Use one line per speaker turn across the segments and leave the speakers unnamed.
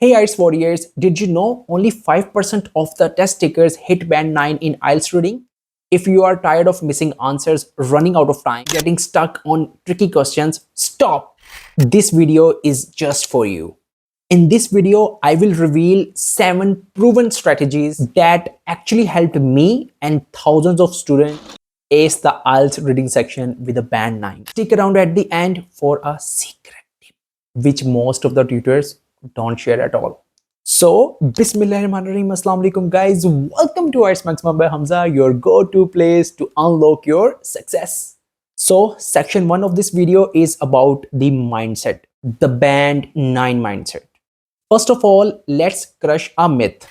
Hey IELTS warriors, did you know only 5% of the test takers hit band 9 in IELTS reading? If you are tired of missing answers, running out of time, getting stuck on tricky questions, stop! This video is just for you. In this video, I will reveal 7 proven strategies that actually helped me and thousands of students ace the IELTS reading section with a band 9. Stick around at the end for a secret tip, which most of the tutors don't share at all. So, Bismillahirrahmanirrahim, Assalamu alaikum guys. Welcome to IELTS Maximum by Hamza, your go-to place to unlock your success. So, section 1 of this video is about the mindset, the band 9 mindset. First of all, let's crush a myth.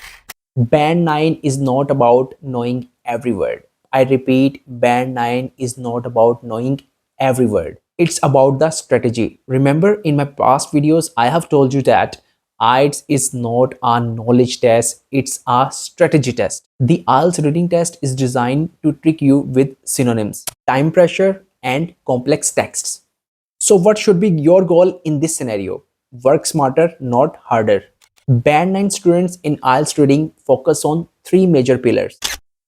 Band 9 is not about knowing every word. I repeat, band 9 is not about knowing every word. It's about the strategy. Remember, in my past videos, I have told you that IELTS is not a knowledge test, it's a strategy test. The IELTS reading test is designed to trick you with synonyms, time pressure, and complex texts. So what should be your goal in this scenario? Work smarter, not harder. Band 9 students in IELTS reading focus on 3 major pillars: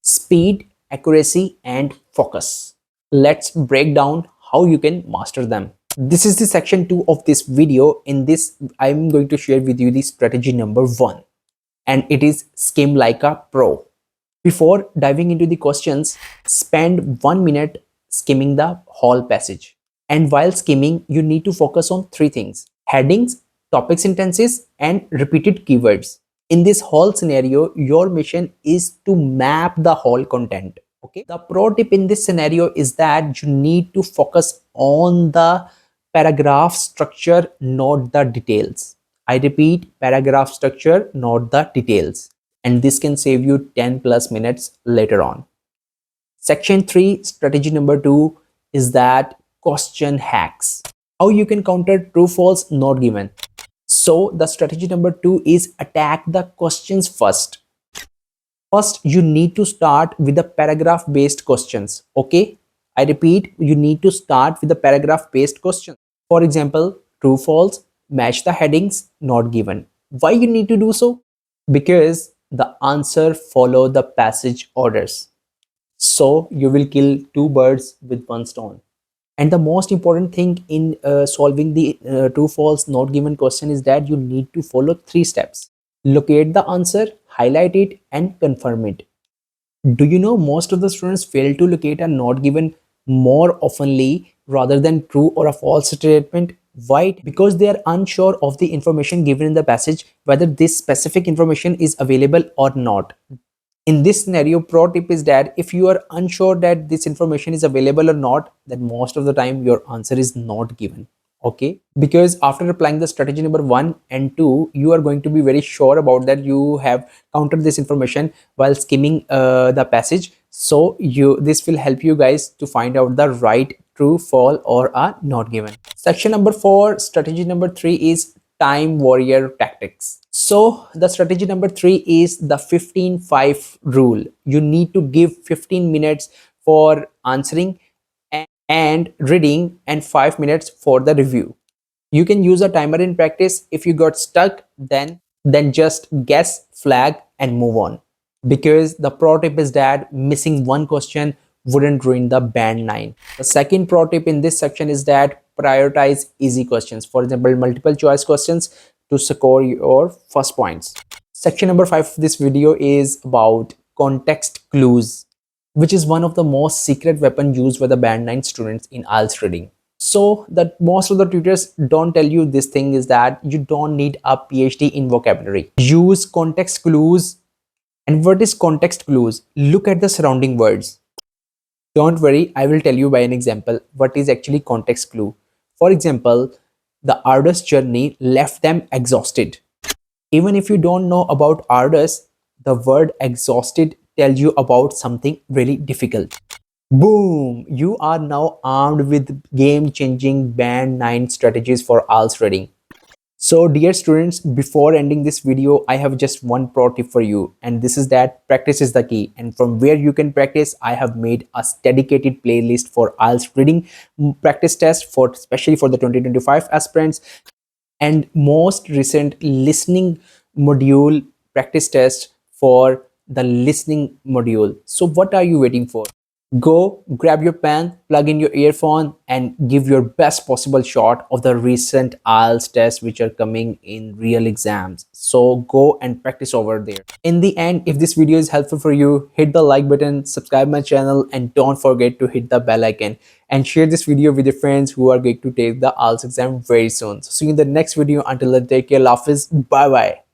speed, accuracy, and focus. Let's break down how you can master them. This is the section 2 of this video. In this, I'm going to share with you the strategy number 1, and it is skim like a pro. Before diving into the questions, spend 1 minute skimming the whole passage. And while skimming, you need to focus on 3 things: headings, topic sentences, and repeated keywords. In this whole scenario, your mission is to map the whole content. Okay. The pro tip in this scenario is that you need to focus on the paragraph structure, not the details. I repeat, paragraph structure, not the details. And this can save you 10 plus minutes later on. Section 3, strategy number 2 is that question hacks. How you can counter true, false, not given. So the strategy number 2 is attack the questions first. First, you need to start with the paragraph based questions. Okay. I repeat, you need to start with the paragraph based questions. For example, true, false, match the headings, not given. Why you need to do so? Because the answer follow the passage orders. So you will kill 2 birds with 1 stone. And the most important thing in solving the true, false, not given question is that you need to follow 3 steps. Locate the answer, highlight it, and confirm it. Do you know most of the students fail to locate a not given more oftenly rather than true or a false statement? Why? Because they are unsure of the information given in the passage, whether this specific information is available or not. In this scenario, pro tip is that if you are unsure that this information is available or not, then most of the time your answer is not given. Okay, because after applying the strategy number 1 and 2, you are going to be very sure about that you have counted this information while skimming the passage. So this will help you guys to find out the right, true, false, or a not given. Section number 4, strategy number 3 is time warrior tactics. So the strategy number 3 is the 15-5 rule. You need to give 15 minutes for answering and reading and 5 minutes for the review. You can use a timer in practice. If you got stuck, then just guess, flag, and move on. Because the pro tip is that missing 1 question wouldn't ruin the band 9. The second pro tip in this section is that prioritize easy questions. For example, multiple choice questions to score your first points. Section number 5 of this video is about context clues, which is one of the most secret weapon used by the band 9 students in IELTS reading. So that most of the tutors don't tell you this thing is that you don't need a PhD in vocabulary. Use context clues. And what is context clues? Look at the surrounding words. Don't worry, I will tell you by an example what is actually context clue. For example, the arduous journey left them exhausted. Even if you don't know about arduous, the word exhausted tells you about something really difficult. Boom! You are now armed with game-changing band 9 strategies for IELTS reading. So dear students, before ending this video, I have just one pro tip for you, and this is that practice is the key. And from where you can practice, I have made a dedicated playlist for IELTS reading practice test, for especially for the 2025 aspirants. and most recent listening module practice test for the listening module. So what are you waiting for? Go grab your pen, plug in your earphone, and give your best possible shot of the recent IELTS tests which are coming in real exams. So go and practice over there. In the end, if this video is helpful for you, hit the like button, subscribe my channel, and don't forget to hit the bell icon and share this video with your friends who are going to take the IELTS exam very soon. So see you in the next video. Until then, take care, love is, bye bye.